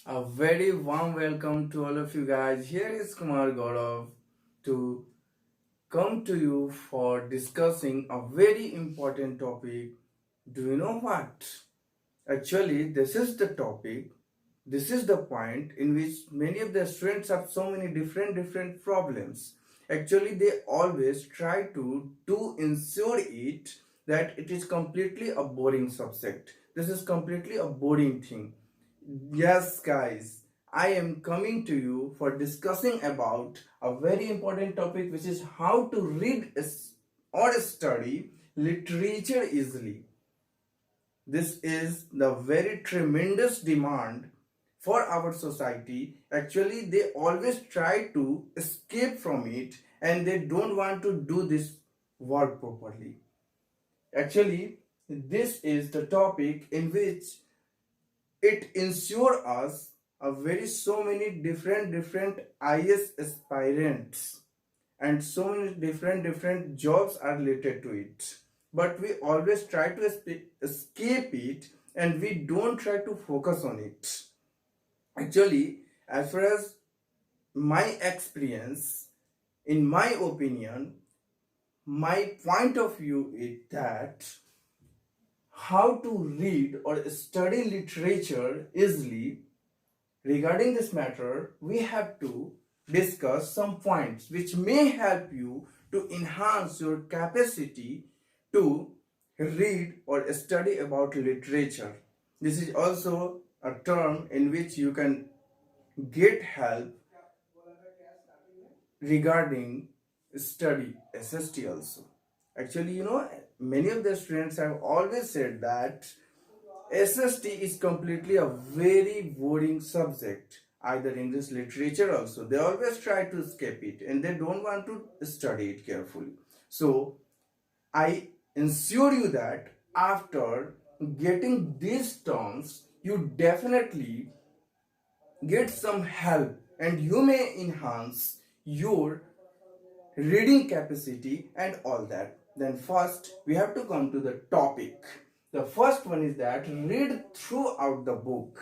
A very warm welcome to all of you guys. Here is Kumar Gaurav to come to you for discussing a very important topic. Do you know what? Actually, this is the topic. This is the point in which many of the students have so many different problems. Actually, they always try to ensure it that it is completely a boring subject. This is completely a boring thing. Yes, guys, I am coming to you for discussing about a very important topic, which is how to read or study literature easily. This is the very tremendous demand for our society. Actually, they always try to escape from it and they don't want to do this work properly. Actually, this is the topic in which it ensure us a very so many different IS aspirants and so many different jobs are related to it, but we always try to escape it and we don't try to focus on it. Actually, as far as my experience, in my opinion, my point of view is that how to read or study literature easily. Regarding this matter, we have to discuss some points which may help you to enhance your capacity to read or study about literature. This is also a term in which you can get help regarding study SST also. Actually, many of the students have always said that SST is completely a very boring subject, either English literature also. They always try to escape it and they don't want to study it carefully. So, I ensure you that after getting these terms, you definitely get some help and you may enhance your reading capacity and all that. Then first we have to come to the topic. The first one is that read throughout the book.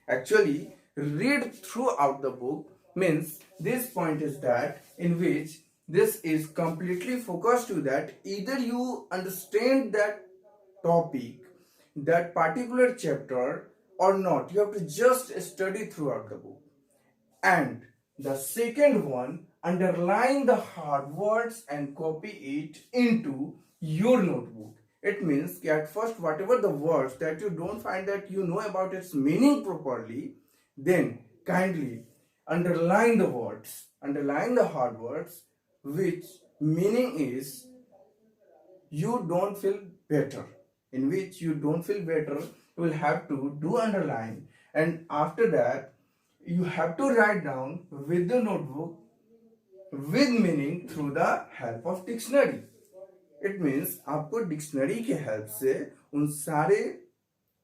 Actually, read throughout the book means this point is that in which this is completely focused to that either you understand that topic, that particular chapter or not. You have to just study throughout the book. And the second one, underline the hard words and copy it into your notebook. It means that at first whatever the words that you don't find that you know about its meaning properly, then kindly underline the words, underline the hard words, which meaning is you don't feel better, in which you don't feel better, you will have to do underline, and after that you have to write down with the notebook with meaning through the help of dictionary. It means आपको dictionary के help से उन सारे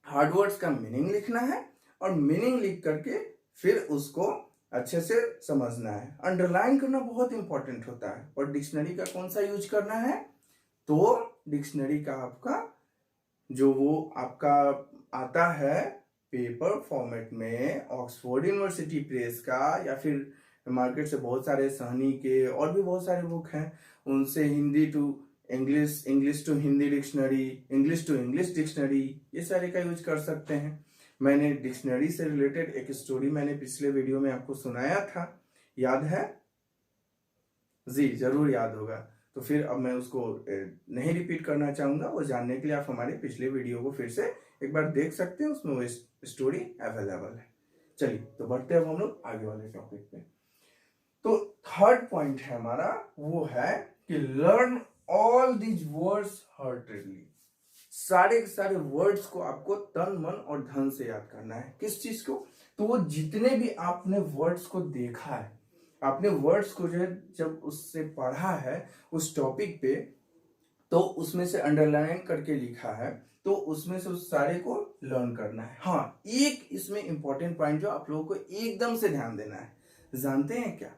hard words का meaning लिखना है और meaning लिख करके फिर उसको अच्छे से समझना है। अंडरलाइन करना बहुत इंपॉर्टेंट होता है। और डिक्शनरी का कौन सा यूज करना है? तो डिक्शनरी का आपका जो वो आपका आता है पेपर फॉर्मेट में, ऑक्सफोर्ड यूनिवर्सिटी प्रेस का या फिर मार्केट से बहुत सारे सहनी के और भी बहुत सारे बुक हैं, उनसे Hindi to English, English to Hindi dictionary, English to English dictionary, ये सारे का यूज कर सकते हैं। मैंने डिक्शनरी से रिलेटेड एक स्टोरी मैंने पिछले वीडियो में आपको सुनाया था, याद है? जी जरूर याद होगा। तो फिर अब मैं उसको नहीं रिपीट करना चाहूंगा। वो जानने के लिए आप हमारे पिछले वीडियो को फिर से एक बार देख सकते हैं, उसमें वो स्टोरी अवेलेबल है। चलिए तो बढ़ते हैं हम लोग आगे वाले टॉपिक पे। तो थर्ड पॉइंट है हमारा, वो है कि learn all these words heartedly. सारे के सारे वर्ड्स को आपको तन मन और धन से याद करना है। किस चीज को? तो वो जितने भी आपने वर्ड्स को देखा है, आपने वर्ड्स को जो है जब उससे पढ़ा है उस टॉपिक पे, तो उसमें से अंडरलाइन करके लिखा है, तो उसमें से उस सारे को लर्न करना है। हाँ, एक इसमें इंपॉर्टेंट पॉइंट जो आप लोगों को एकदम से ध्यान देना है, जानते हैं क्या?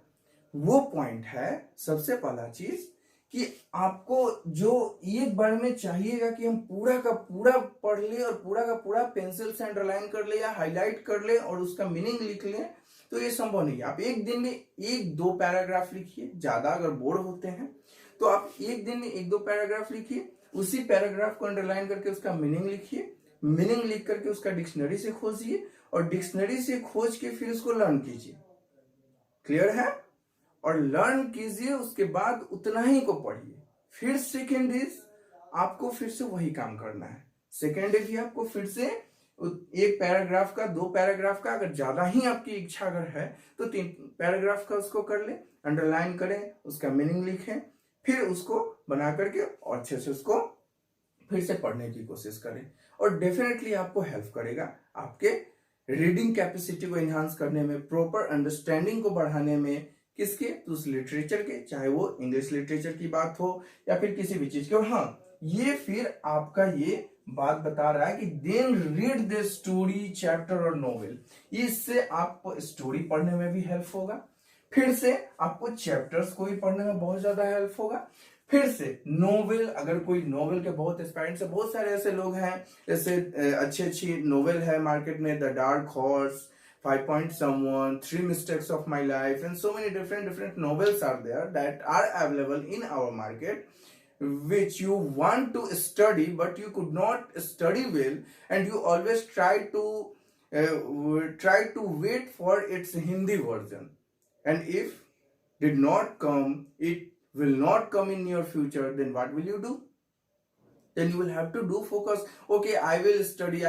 वो पॉइंट है सबसे पहला चीज कि आपको जो एक बार में चाहिएगा कि हम पूरा का पूरा पढ़ ले और पूरा का पूरा पेंसिल से अंडरलाइन कर ले या हाईलाइट कर ले और उसका मीनिंग लिख ले, तो ये संभव नहीं है। आप एक दिन में एक दो पैराग्राफ लिखिए, ज्यादा अगर बोर होते हैं तो आप एक दिन में एक दो पैराग्राफ लिखिए, उसी पैराग्राफ को अंडरलाइन करके उसका मीनिंग लिखिए, मीनिंग लिख करके उसका डिक्शनरी से खोजिए और डिक्शनरी से खोज के फिर उसको लर्न कीजिए। क्लियर है? और लर्न कीजिए, उसके बाद उतना ही को पढ़िए। फिर सेकेंड इज आपको फिर से वही काम करना है। सेकेंड डे भी आपको फिर से एक पैराग्राफ का, दो पैराग्राफ का, अगर ज्यादा ही आपकी इच्छा अगर है तो तीन पैराग्राफ का उसको कर ले, अंडरलाइन करें, उसका मीनिंग लिखें, फिर उसको बना करके और अच्छे से उसको फिर से पढ़ने की कोशिश करें। और डेफिनेटली आपको हेल्प करेगा आपके रीडिंग कैपेसिटी को एनहांस करने में, प्रॉपर अंडरस्टैंडिंग को बढ़ाने में। किसके? तो उस लिटरेचर के, चाहे वो इंग्लिश लिटरेचर की बात हो या फिर किसी भी चीज की। और हाँ, ये फिर आपका ये बात बता रहा है कि then read the story, chapter और नॉवेल। इससे आपको स्टोरी पढ़ने में भी हेल्प होगा, फिर से आपको चैप्टर्स को भी पढ़ने में बहुत ज्यादा हेल्प होगा, फिर से नोवेल, अगर कोई नोवेल के बहुत एस्पायरेंट्स है, बहुत सारे ऐसे लोग हैं, जैसे अच्छी अच्छी नोवेल है मार्केट में, the dark horse, 5 Point Someone, 3 Mistakes of My Life, and so many different novels are there that are available in our market, which you want to study but you could not study well, and you always try to wait for its Hindi version, and if did not come, it will not come in your future, then what will you do? Then you will have to do focus. Okay, I will study.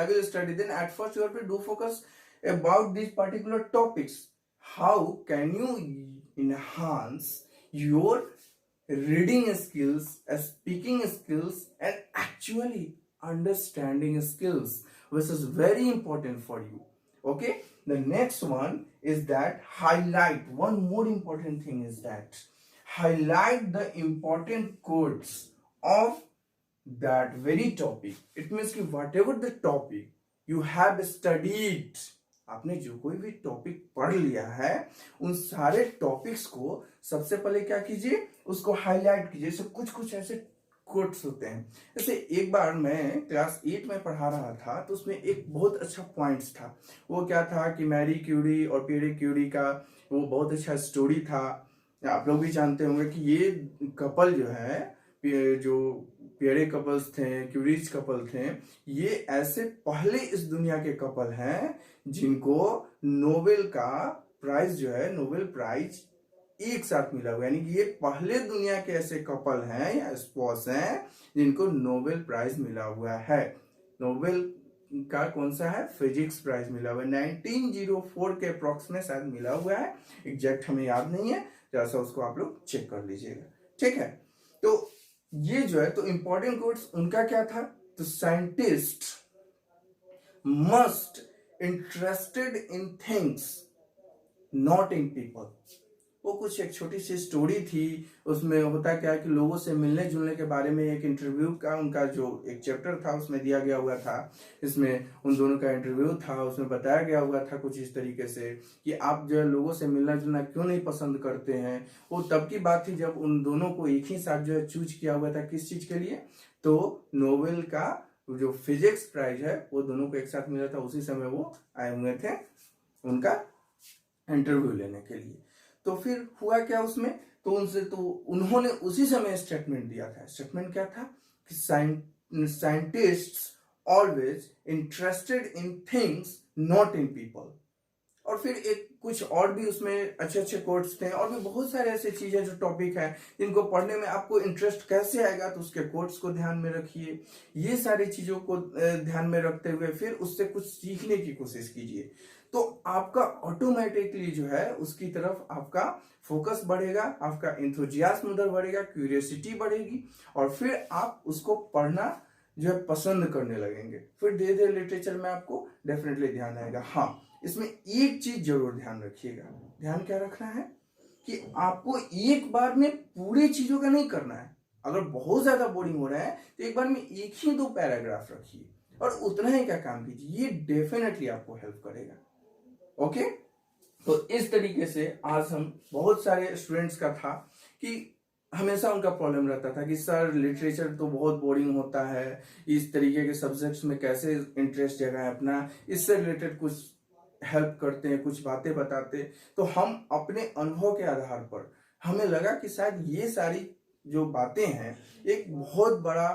Then at first you have to do focus about these particular topics. How can you enhance your reading skills, speaking skills, and actually understanding skills, which is very important for you. Okay, the next one is that highlight. One more important thing is that highlight the important quotes of that very topic. It means कि whatever the topic you have studied, आपने जो कोई भी topic पढ़ लिया है, उन सारे टॉपिक्स को सबसे पहले क्या कीजिए, उसको हाईलाइट कीजिए। जैसे कुछ कुछ ऐसे कोट्स होते हैं। जैसे एक बार मैं क्लास 8 में पढ़ा रहा था, तो उसमें एक बहुत अच्छा पॉइंट्स था। वो क्या था कि मैरी क्यूरी और पियरे क्यूरी का वो बहुत अच्छा स्टोरी था। आप लोग भी जानते होंगे कि ये कपल जो है, जो पियरे कपल्स थे, क्यूरीज कपल थे, ये ऐसे पहले इस दुनिया के कपल हैं जिनको नोबेल का प्राइज जो है, नोबेल प्राइज एक साथ मिला हुआ। यानी कि ये पहले दुनिया के ऐसे कपल हैं या स्पॉस हैं जिनको नोबेल प्राइज मिला हुआ है। नोबेल का कौन सा है? फिजिक्स प्राइज मिला हुआ है। 1904 के अप्रोक्स में शायद मिला हुआ है, एग्जैक्ट हमें याद नहीं है, जरा सा उसको आप लोग चेक कर लीजिएगा। ठीक है, तो ये जो है, तो इंपॉर्टेंट कोट्स उनका क्या था? तो scientist must interested in things not in people. वो कुछ एक छोटी सी स्टोरी थी, उसमें होता क्या है कि लोगों से मिलने जुलने के बारे में एक इंटरव्यू का उनका जो एक चैप्टर था उसमें दिया गया हुआ था। इसमें उन दोनों का इंटरव्यू था, उसमें बताया गया हुआ था कुछ इस तरीके से कि आप जो है लोगों से मिलना जुलना क्यों नहीं पसंद करते हैं। वो तब की बात थी जब उन दोनों को एक ही साथ जो है चूज किया हुआ था। किस चीज के लिए? तो नोबेल का जो फिजिक्स प्राइज है वो दोनों को एक साथ मिला था। उसी समय वो आए हुए थे उनका इंटरव्यू लेने के लिए। तो फिर हुआ क्या उसमें, तो उनसे तो उन्होंने उसी समय स्टेटमेंट दिया था। स्टेटमेंट क्या था कि scientists always interested in things not in people. और फिर एक कुछ और भी उसमें अच्छे अच्छे कोट्स थे, और भी बहुत सारे ऐसे चीजें जो टॉपिक है जिनको पढ़ने में आपको इंटरेस्ट कैसे आएगा, तो उसके कोट्स को ध्यान में रखिए। ये सारी चीजों को ध्यान में रखते हुए फिर उससे कुछ सीखने की कोशिश कीजिए, तो आपका ऑटोमेटिकली जो है उसकी तरफ आपका फोकस बढ़ेगा, आपका इंथुजियाज्म उधर बढ़ेगा, क्यूरियोसिटी बढ़ेगी, और फिर आप उसको पढ़ना जो है पसंद करने लगेंगे। फिर धीरे धीरे लिटरेचर में आपको डेफिनेटली ध्यान आएगा। हाँ, इसमें एक चीज जरूर ध्यान रखिएगा। ध्यान क्या रखना है कि आपको एक बार में पूरी चीजों का नहीं करना है। अगर बहुत ज्यादा बोरिंग हो रहा है तो एक बार में एक ही दो पैराग्राफ रखिए और उतना ही का काम कीजिए। ये डेफिनेटली आपको हेल्प करेगा। ओके, तो इस तरीके से आज हम बहुत सारे स्टूडेंट्स का था कि हमेशा उनका प्रॉब्लम रहता था कि सर लिटरेचर तो बहुत बोरिंग होता है, इस तरीके के सब्जेक्ट्स में कैसे इंटरेस्ट जगाएं अपना, इससे रिलेटेड कुछ हेल्प करते हैं, कुछ बातें बताते। तो हम अपने अनुभव के आधार पर हमें लगा कि शायद ये सारी जो बातें हैं एक बहुत बड़ा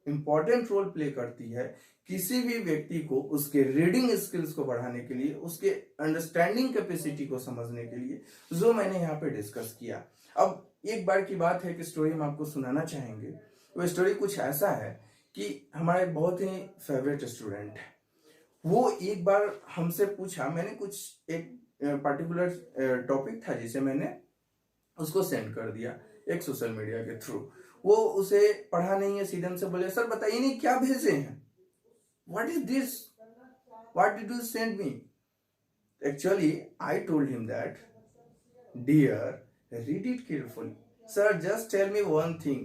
इंपॉर्टेंट रोल प्ले करती है किसी भी व्यक्ति को उसके रीडिंग स्किल्स को बढ़ाने के लिए, उसके अंडरस्टैंडिंग कैपेसिटी को समझने के लिए, जो मैंने यहाँ पे डिस्कस किया। अब एक बार की बात है कि स्टोरी हम आपको सुनाना चाहेंगे। वो स्टोरी कुछ ऐसा है कि हमारे बहुत ही फेवरेट स्टूडेंट है, वो एक बार हमसे पूछा, मैंने कुछ एक पर्टिकुलर टॉपिक था जिसे मैंने उसको सेंड कर दिया एक सोशल मीडिया के थ्रू। वो उसे पढ़ा नहीं है, सीधे से बोले सर बताइए नहीं क्या भेजे हैं, what is this, what did you send me. Actually I told him that dear read it carefully. Sir, just tell me one thing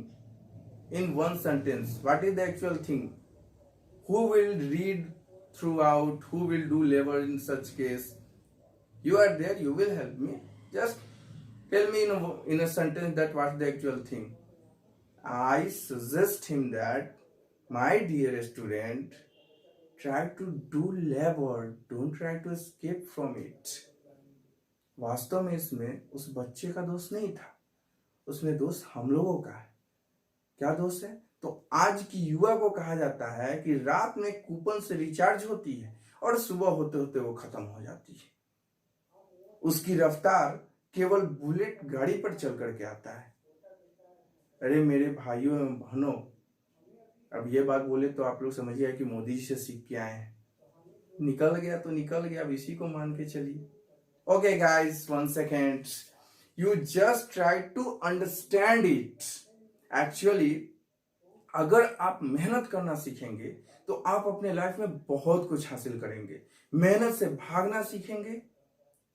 in one sentence. What is the actual thing? Who will read throughout? Who will do labor in such case? You are there, you will help me. Just tell me in a sentence that what's the actual thing. I suggest him that, my dear student, try to do labor. Don't try to escape from it. वास्तव में इसमें उस बच्चे का दोष नहीं था, उसमें दोष हम लोगों का है। क्या दोष है? तो आज की युवा को कहा जाता है कि रात में कूपन से रिचार्ज होती है और सुबह होते होते वो खत्म हो जाती है। उसकी रफ्तार केवल बुलेट गाड़ी पर चल करके आता है। अरे मेरे भाइयों एवं बहनों, अब ये बात बोले तो आप लोग समझिए कि मोदी जी से सीख के आए हैं। निकल गया तो निकल गया, अब इसी को मान के चलिए। Okay guys, 1 second. You just try to understand it. Actually, अगर आप मेहनत करना सीखेंगे तो आप अपने लाइफ में बहुत कुछ हासिल करेंगे। मेहनत से भागना सीखेंगे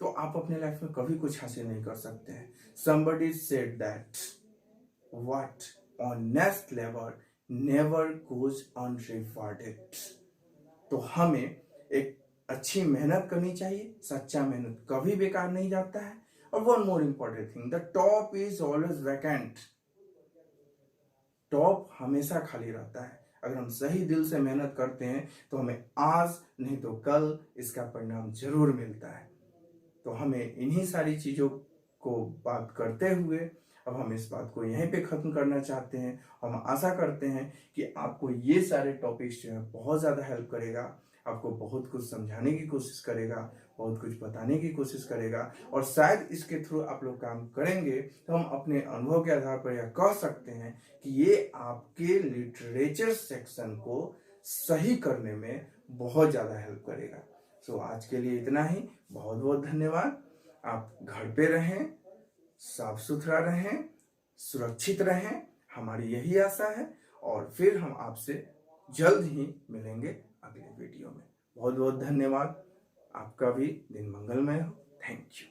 तो आप अपने लाइफ में कभी कुछ हासिल नहीं कर सकते हैं। Somebody said that what honest labor never goes unrewarded. तो हमें एक अच्छी मेहनत करनी चाहिए, सच्चा मेहनत कभी बेकार नहीं जाता है। और one more important thing, the top is always vacant. Top हमेशा खाली रहता है। अगर हम सही दिल से मेहनत करते हैं तो हमें आज नहीं तो कल इसका परिणाम जरूर मिलता है। तो हमें इन्हीं सारी चीजों को बात करते हुए अब हम इस बात को यहीं पे खत्म करना चाहते हैं। हम आशा करते हैं कि आपको ये सारे टॉपिक्स जो है बहुत ज़्यादा हेल्प करेगा, आपको बहुत कुछ समझाने की कोशिश करेगा, बहुत कुछ बताने की कोशिश करेगा। और शायद इसके थ्रू आप लोग काम करेंगे तो हम अपने अनुभव के आधार पर यह कह सकते हैं कि ये आपके लिटरेचर सेक्शन को सही करने में बहुत ज़्यादा हेल्प करेगा। सो आज के लिए इतना ही। बहुत बहुत धन्यवाद। आप घर पे रहें, साफ सुथरा रहें, सुरक्षित रहें, हमारी यही आशा है। और फिर हम आपसे जल्द ही मिलेंगे अगले वीडियो में। बहुत बहुत धन्यवाद। आपका भी दिन मंगलमय हो। Thank you.